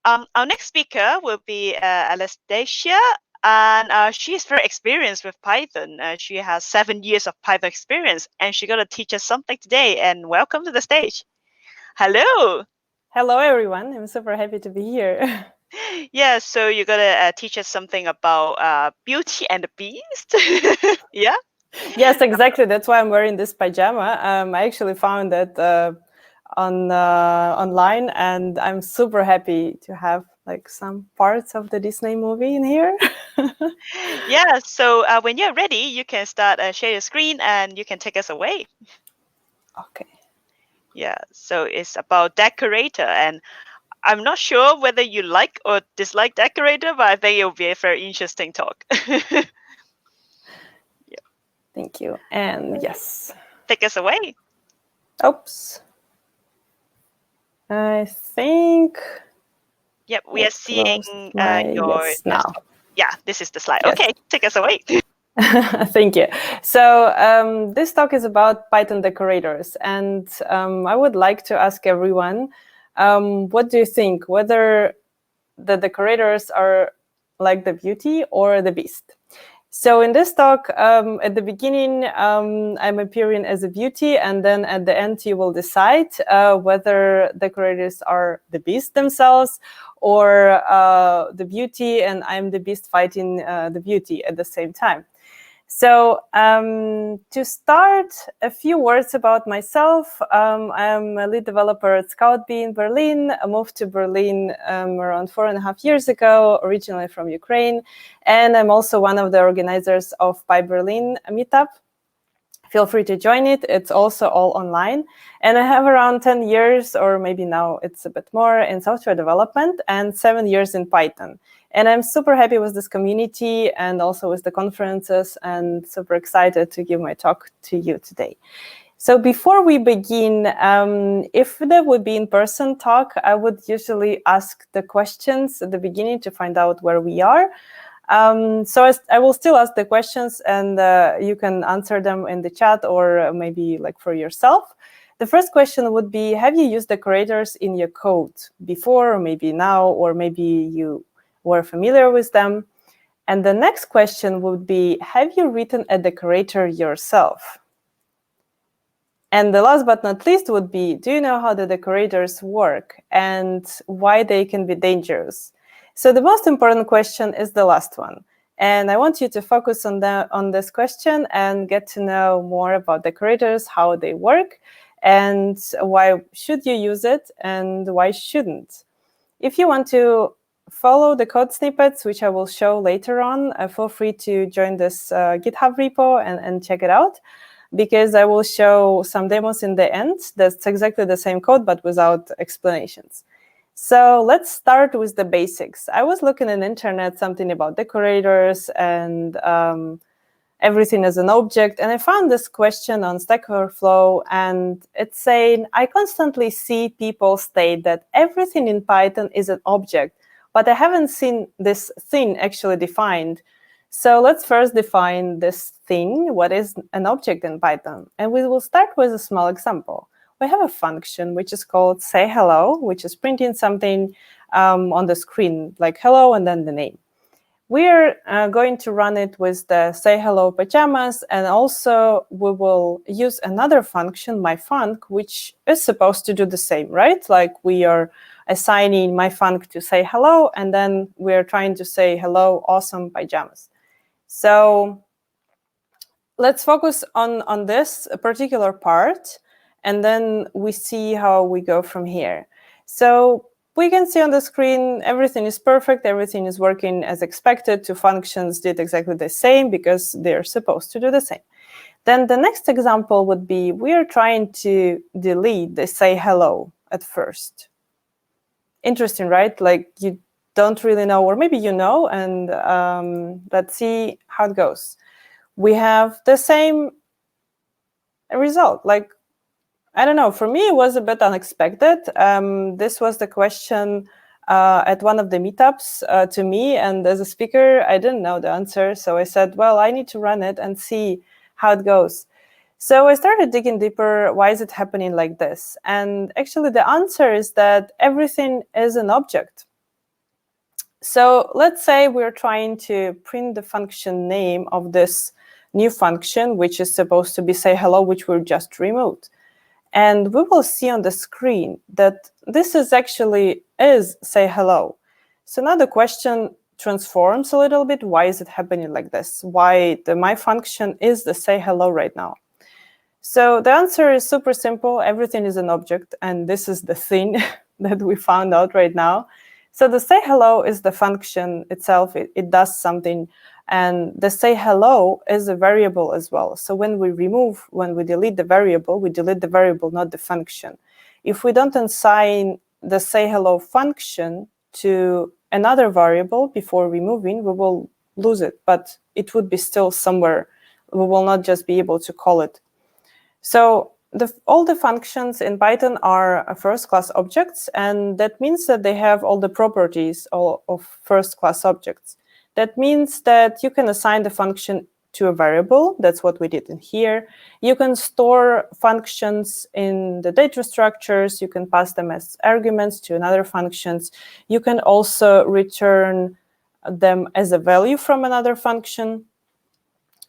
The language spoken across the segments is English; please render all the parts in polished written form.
Our next speaker will be Anastasiia, and she's very experienced with Python. She has 7 years of Python experience, and she's going to teach us something today. And welcome to the stage. Hello. Hello, everyone. I'm super happy to be here. Yeah, so you're going to teach us something about Beauty and the Beast. Yeah? Yes, exactly. That's why I'm wearing this pajama. I actually found that online, and I'm super happy to have like some parts of the Disney movie in here. Yeah, so when you're ready, you can start share your screen and you can take us away. Okay. Yeah, so it's about Decorator, and I'm not sure whether you like or dislike Decorator, but I think it will be a very interesting talk. Yeah. Thank you. And yes. Take us away. Oops. I think. Yep, we are seeing your yes now. Yeah, this is the slide. Yes. Okay, take us away. Thank you. So this talk is about Python decorators, and I would like to ask everyone, what do you think, whether the decorators are like the Beauty or the Beast? So in this talk, at the beginning, I'm appearing as a Beauty, and then at the end, you will decide whether decorators are the Beast themselves or the Beauty, and I'm the Beast fighting the Beauty at the same time. So to start, a few words about myself. I'm a lead developer at Scoutbee in Berlin. I moved to Berlin around 4.5 years ago, originally from Ukraine. And I'm also one of the organizers of PyBerlin meetup. Feel free to join it. It's also all online. And I have around 10 years, or maybe now it's a bit more, in software development and 7 years in Python. And I'm super happy with this community and also with the conferences, and super excited to give my talk to you today. So before we begin, if there would be in-person talk, I would usually ask the questions at the beginning to find out where we are. So I will still ask the questions, and you can answer them in the chat or maybe like for yourself. The first question would be, have you used decorators in your code before, or maybe now, or maybe you were familiar with them? And the next question would be, have you written a decorator yourself? And the last but not least would be, do you know how the decorators work and why they can be dangerous? So the most important question is the last one. And I want you to focus on this question and get to know more about decorators, how they work, and why should you use it and why shouldn't. If you want to follow the code snippets, which I will show later on, feel free to join this GitHub repo and check it out, because I will show some demos in the end. That's exactly the same code, but without explanations. So let's start with the basics. I was looking on the internet, something about decorators and everything as an object. And I found this question on Stack Overflow, and it's saying, I constantly see people state that everything in Python is an object, but I haven't seen this thing actually defined. So let's first define this thing. What is an object in Python? And we will start with a small example. We have a function which is called say hello, which is printing something on the screen, like hello and then the name. We're going to run it with the say hello Pyjamas, and also we will use another function, myfunc, which is supposed to do the same, right? Like we are assigning myfunc to say hello, and then we're trying to say hello, awesome Pyjamas. So let's focus on this particular part, and then we see how we go from here. So we can see on the screen, everything is perfect, everything is working as expected. Two functions did exactly the same because they're supposed to do the same. Then the next example would be, we are trying to delete the say hello at first. Interesting, right? Like you don't really know, or maybe you know, and let's see how it goes. We have the same result. Like, I don't know, for me, it was a bit unexpected. This was the question at one of the meetups to me. And as a speaker, I didn't know the answer. So I said, well, I need to run it and see how it goes. So I started digging deeper. Why is it happening like this? And actually, the answer is that everything is an object. So let's say we're trying to print the function name of this new function, which is supposed to be say hello, which we just removed. And we will see on the screen that this is actually is say hello. So now the question transforms a little bit. Why is it happening like this? Why the my function is the say hello right now? So the answer is super simple. Everything is an object, and this is the thing that we found out right now. So the say hello is the function itself. It does something, and the say hello is a variable as well. So when we delete the variable, we delete the variable, not the function. If we don't assign the say hello function to another variable before removing, we will lose it, but it would be still somewhere. We will not just be able to call it. So all the functions in Python are first-class objects, and that means that they have all the properties of first-class objects. That means that you can assign the function to a variable. That's what we did in here. You can store functions in the data structures. You can pass them as arguments to another functions. You can also return them as a value from another function.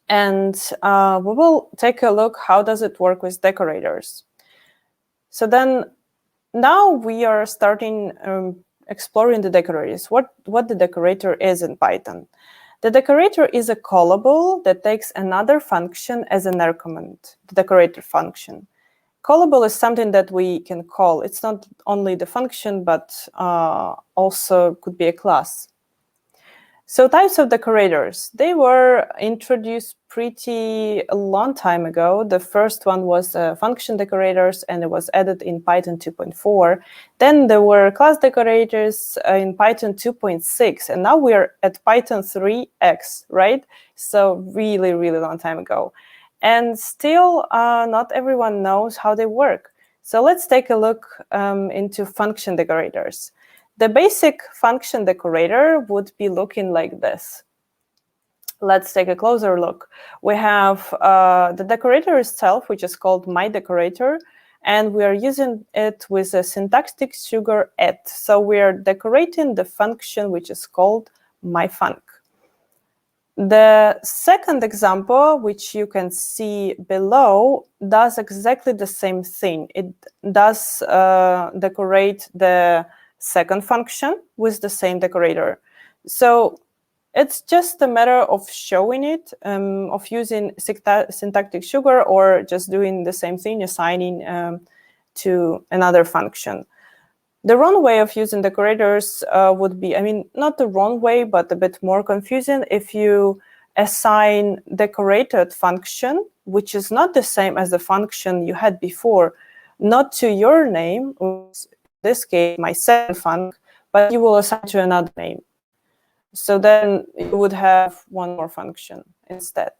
And we will take a look how does it work with decorators. So then now we are starting exploring the decorators, what the decorator is in Python. The decorator is a callable that takes another function as an argument, the decorator function. Callable is something that we can call. It's not only the function, but also could be a class. So types of decorators, they were introduced pretty a long time ago. The first one was function decorators, and it was added in Python 2.4. Then there were class decorators in Python 2.6, and now we're at Python 3x, right? So really, really long time ago. And still, not everyone knows how they work. So let's take a look into function decorators. The basic function decorator would be looking like this. Let's take a closer look. We have the decorator itself, which is called myDecorator, and we are using it with a syntactic sugar at. So we are decorating the function which is called myfunc. The second example, which you can see below, does exactly the same thing. It does decorate the second function with the same decorator. So it's just a matter of showing it, of using syntactic sugar or just doing the same thing, assigning to another function. The wrong way of using decorators would be, I mean, not the wrong way, but a bit more confusing if you assign decorated function, which is not the same as the function you had before, not to your name, in this case, my second func, but you will assign to another name. So then you would have one more function instead.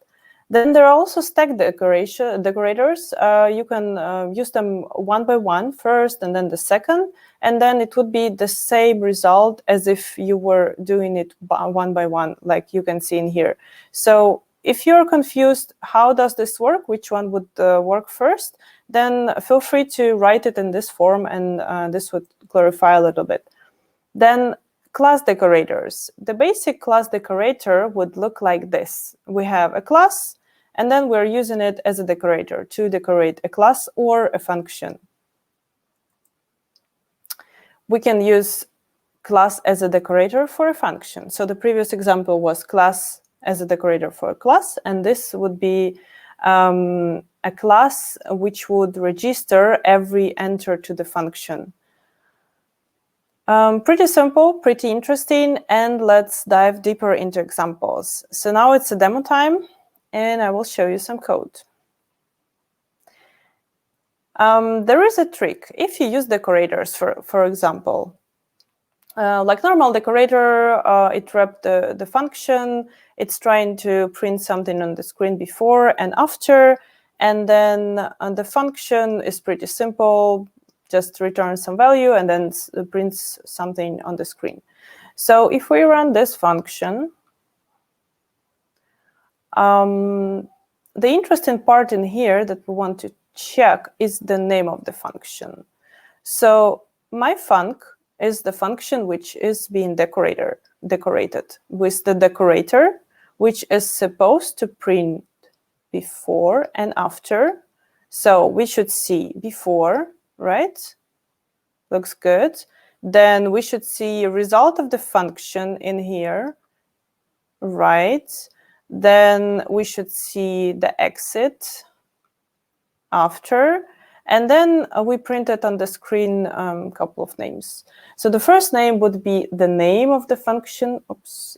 Then there are also stack decorators. You can use them one by one first and then the second, and then it would be the same result as if you were doing it one by one, like you can see in here. So if you're confused, how does this work, which one would work first, then feel free to write it in this form, and this would clarify a little bit. Then class decorators. The basic class decorator would look like this. We have a class, and then we're using it as a decorator to decorate a class or a function. We can use class as a decorator for a function. So the previous example was class as a decorator for a class, and this would be a class which would register every enter to the function. Pretty simple, pretty interesting, and let's dive deeper into examples. So now it's a demo time, and I will show you some code. There is a trick. If you use decorators, for example, like normal decorator, it wrapped the function, it's trying to print something on the screen before and after, and then the function is pretty simple, just returns some value and then prints something on the screen. So if we run this function, the interesting part in here that we want to check is the name of the function. So myfunc is the function which is being decorated with the decorator, which is supposed to print before and after. So we should see before, right? Looks good. Then we should see a result of the function in here, right? Then we should see the exit after, and then we printed on the screen a couple of names. So the first name would be the name of the function,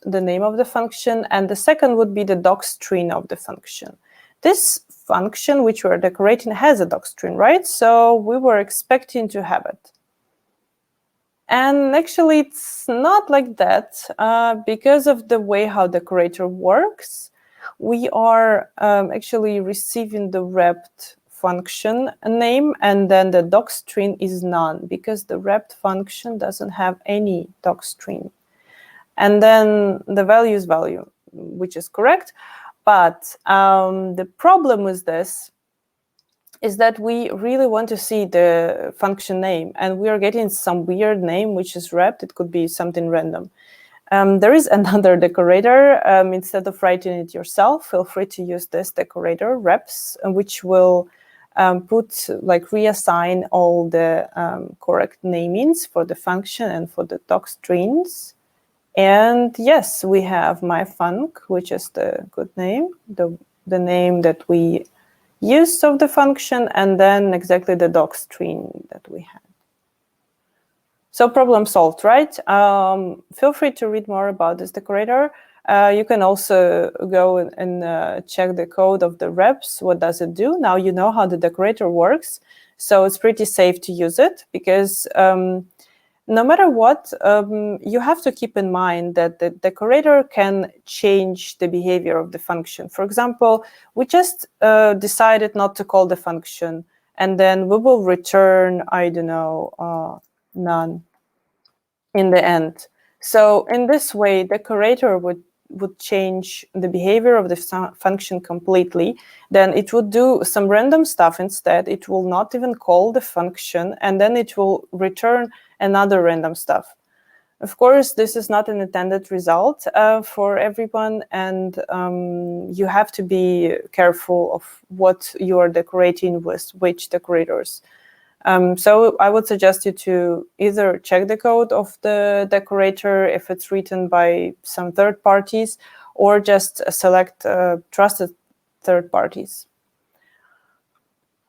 the name of the function, and the second would be the docstring of the function. This function which we're decorating has a docstring, right? So we were expecting to have it. And actually, it's not like that because of the way how decorator works. We are actually receiving the wrapped function name, and then the docstring is none because the wrapped function doesn't have any docstring. And then the value is value, which is correct. But the problem with this is that we really want to see the function name, and we are getting some weird name which is wrapped. It could be something random. There is another decorator. Instead of writing it yourself, feel free to use this decorator reps, which will reassign all the correct namings for the function and for the docstrings. And yes, we have myfunc, which is the good name, the name that we used of the function, and then exactly the docstring that we had. So problem solved, right? Feel free to read more about this decorator. You can also go and check the code of the reps. What does it do? Now you know how the decorator works. So it's pretty safe to use it because no matter what, you have to keep in mind that the decorator can change the behavior of the function. For example, we just decided not to call the function, and then we will return, I don't know, none in the end. So in this way, decorator would change the behavior of the function completely. Then it would do some random stuff instead. It will not even call the function, and then it will return another random stuff. Of course, this is not an intended result for everyone, and you have to be careful of what you are decorating with which decorators. So I would suggest you to either check the code of the decorator if it's written by some third parties, or just select trusted third parties.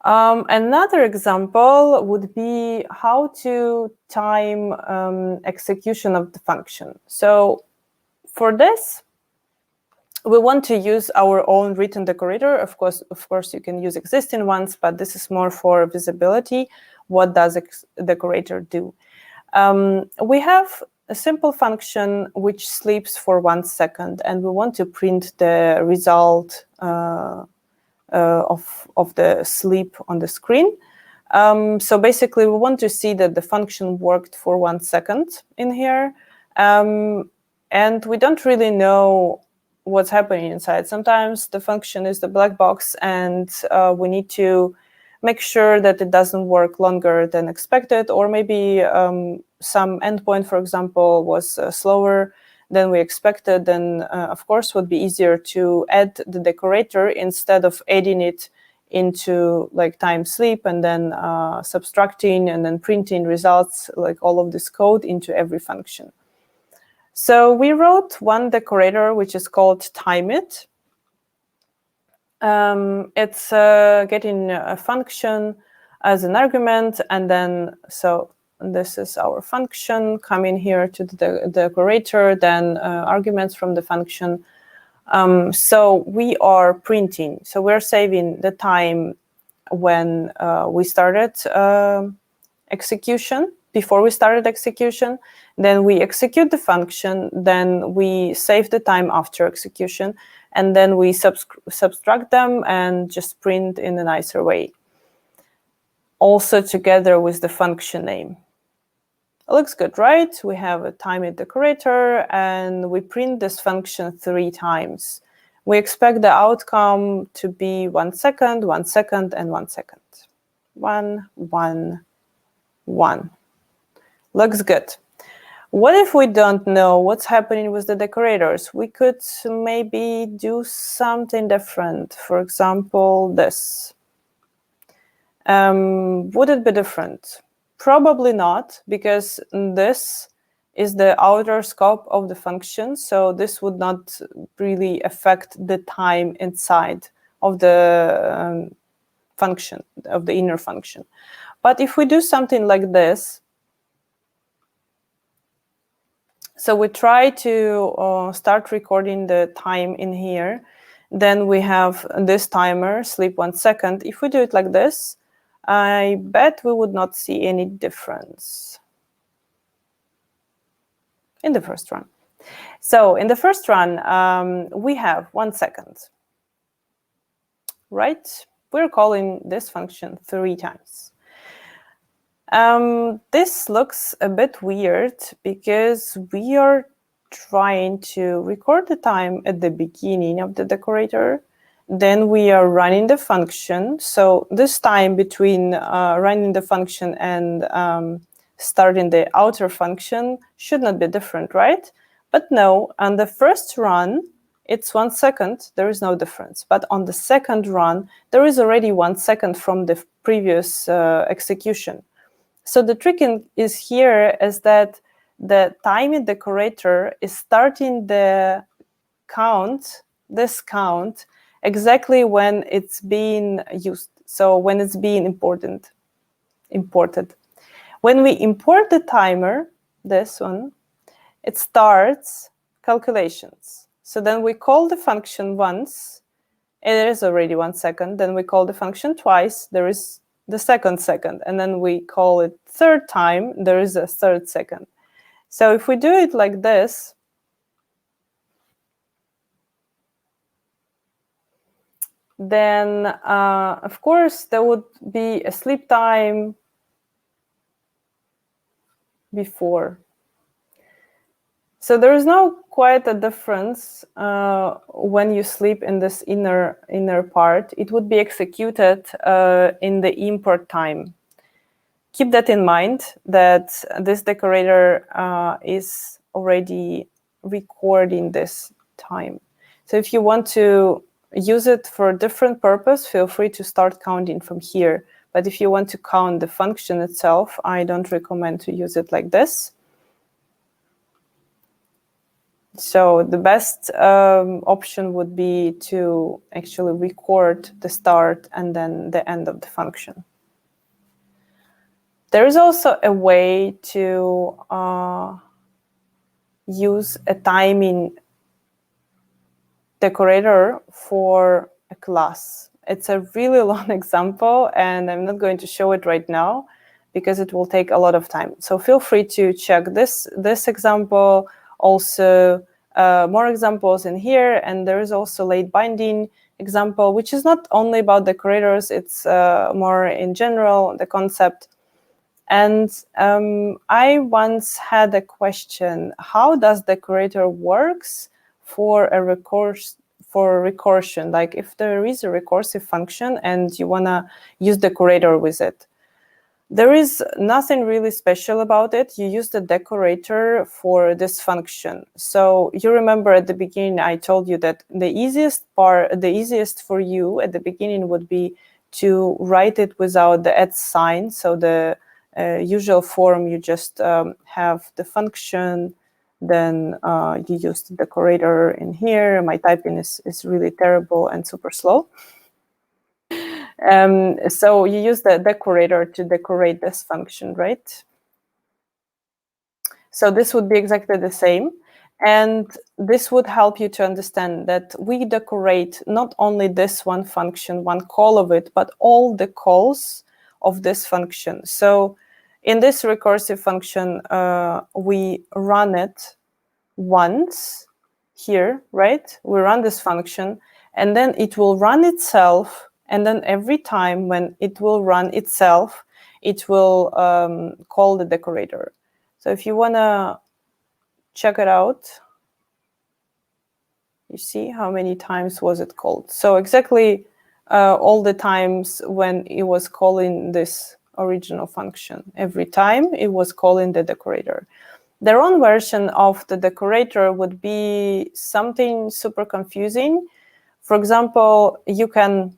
Another example would be how to time execution of the function. So for this, we want to use our own written decorator. Of course, you can use existing ones, but this is more for visibility. What does a decorator do? We have a simple function which sleeps for 1 second, and we want to print the result of the sleep on the screen. So basically, we want to see that the function worked for 1 second in here, and we don't really know what's happening inside. Sometimes the function is the black box, and we need to make sure that it doesn't work longer than expected, or maybe some endpoint, for example, was slower than we expected. Then, of course, would be easier to add the decorator instead of adding it into like time sleep and then subtracting and then printing results, like all of this code into every function. So we wrote one decorator which is called timeIt. It's getting a function as an argument, and then so this is our function coming here to the decorator, then arguments from the function. So we are printing. So we're saving the time when we started execution, before we started execution. Then we execute the function, then we save the time after execution, and then we subtract them and just print in a nicer way. Also together with the function name. It looks good, right? We have a timeIt decorator, and we print this function 3 times. We expect the outcome to be 1 second, 1 second, and 1 second. 1, 1, 1. Looks good. What if we don't know what's happening with the decorators? We could maybe do something different. For example, this. Would it be different? Probably not, because this is the outer scope of the function, so this would not really affect the time inside of the function, of the inner function. But if we do something like this, so we try to start recording the time in here, then we have this timer, sleep 1 second. If we do it like this, I bet we would not see any difference in the first run. So in the first run, we have 1 second, right? We're calling this function 3 times. This looks a bit weird because we are trying to record the time at the beginning of the decorator. Then we are running the function. So this time between running the function and starting the outer function should not be different, right? But no, on the first run, it's 1 second, there is no difference. But on the second run, there is already 1 second from the previous execution. So the trick is here is that the timing decorator is starting the count, this count, exactly when it's being used. So when it's being imported. When we import the timer, this one, it starts calculations. So then we call the function once, it is already 1 second. Then we call the function twice, there is the second, and then we call it third time, there is a third second. So if we do it like this, then of course there would be a sleep time before. So there is no quite a difference when you sleep in this inner part. It would be executed in the import time. Keep that in mind, that this decorator is already recording this time. So if you want to use it for a different purpose, feel free to start counting from here. But if you want to count the function itself, I don't recommend to use it like this. So the best option would be to actually record the start and then the end of the function. There is also a way to use a timing decorator for a class. It's a really long example, and I'm not going to show it right now because it will take a lot of time. So feel free to check this example, also more examples in here, and there is also late binding example, which is not only about decorators, it's more in general, the concept. And I once had a question: how does decorator works for a recursion? Like if there is a recursive function and you wanna use decorator with it, there is nothing really special about it. You use the decorator for this function. So you remember at the beginning I told you that the easiest for you at the beginning would be to write it without the @ sign. So the usual form, you just have the function, then you use the decorator in here. My typing is really terrible and super slow. So you use the decorator to decorate this function, right? So this would be exactly the same. And this would help you to understand that we decorate not only this one function, one call of it, but all the calls of this function. So in this recursive function, we run it once here, right? We run this function, and then it will run itself. And then every time when it will run itself, it will call the decorator. So if you want to check it out, you see how many times was it called. So exactly all the times when it was calling this original function. Every time it was calling the decorator. Their own version of the decorator would be something super confusing. For example, you can,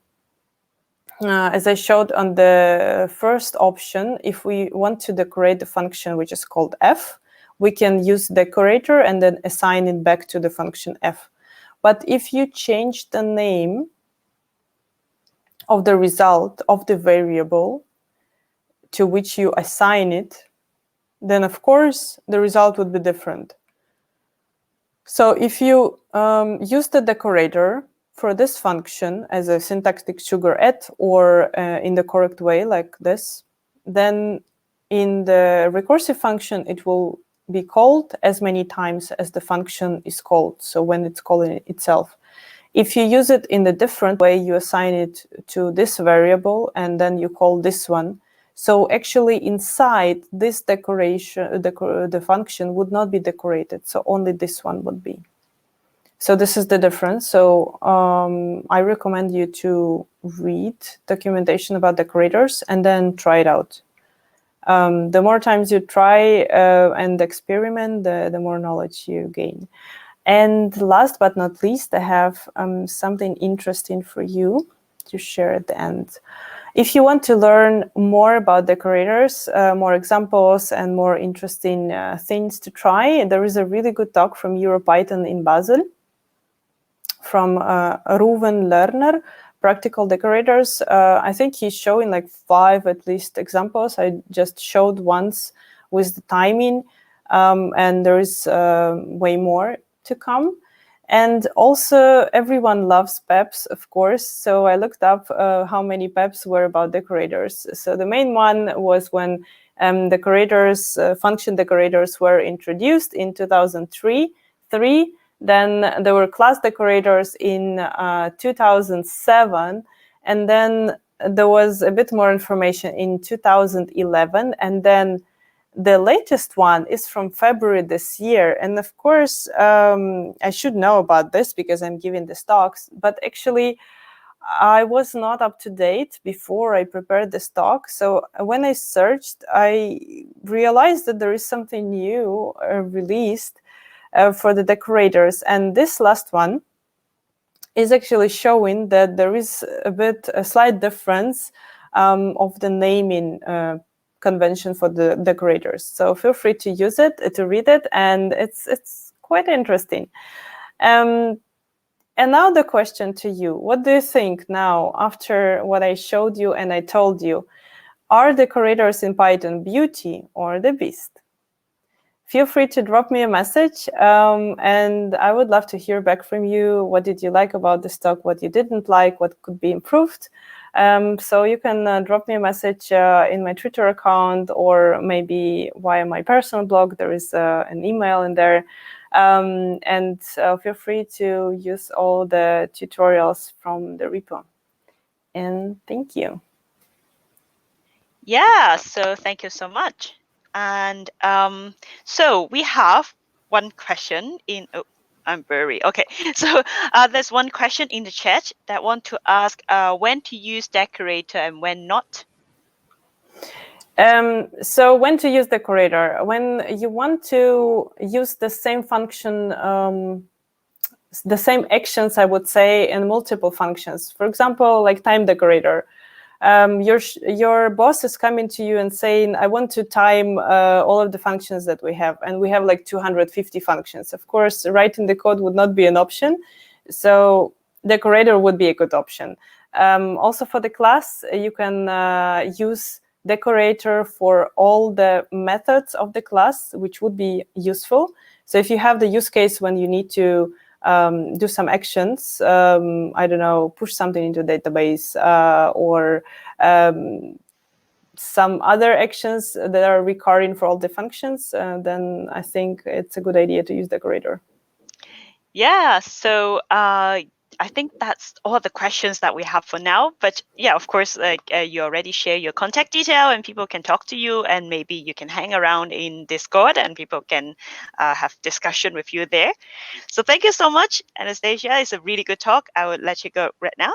as I showed on the first option, if we want to decorate the function which is called f, we can use decorator and then assign it back to the function f. But if you change the name of the result of the variable to which you assign it, then of course the result would be different. So if you use the decorator for this function as a syntactic sugar at or in the correct way like this, then in the recursive function it will be called as many times as the function is called, so when it's calling itself. If you use it in a different way, you assign it to this variable and then you call this one. So actually inside this decoration, the function would not be decorated, so only this one would be. So this is the difference. So I recommend you to read documentation about decorators and then try it out. The more times you try and experiment, the more knowledge you gain. And last but not least, I have something interesting for you to share at the end. If you want to learn more about decorators, more examples and more interesting things to try, there is a really good talk from EuroPython in Basel from Ruven Lerner, Practical Decorators. I think he's showing like 5 at least examples. I just showed once with the timing, and there is way more to come. And also everyone loves PEPs, of course. So I looked up how many PEPs were about decorators. So the main one was when decorators, function decorators were introduced in 2003. Then there were class decorators in 2007. And then there was a bit more information in 2011. And then the latest one is from February this year. And of course, I should know about this because I'm giving these talks, but actually I was not up to date before I prepared this talk. So when I searched, I realized that there is something new released for the decorators. And this last one is actually showing that there is a slight difference of the naming convention for the decorators. So feel free to use it, to read it, and it's quite interesting. And now the question to you, what do you think now after what I showed you and I told you? Are decorators in Python beauty or the beast? Feel free to drop me a message, and I would love to hear back from you. What did you like about this talk? What you didn't like? What could be improved? So you can drop me a message in my Twitter account or maybe via my personal blog. There is an email in there. And feel free to use all the tutorials from the repo. And thank you. Yeah, so thank you so much. And so we have one question in, oh, I'm very, okay. So there's one question in the chat that want to ask when to use decorator and when not. So when to use decorator? When you want to use the same function, the same actions, I would say, in multiple functions. For example, like time decorator. Your boss is coming to you and saying, I want to time all of the functions that we have. And we have like 250 functions. Of course, writing the code would not be an option. So decorator would be a good option. Also for the class, you can use decorator for all the methods of the class, which would be useful. So if you have the use case when you need to do some actions, I don't know, push something into a database or some other actions that are recurring for all the functions, then I think it's a good idea to use decorator. Yeah, so I think that's all the questions that we have for now. But yeah, of course, like you already share your contact detail and people can talk to you, and maybe you can hang around in Discord and people can have discussion with you there. So thank you so much, Anastasia. It's a really good talk. I would let you go right now.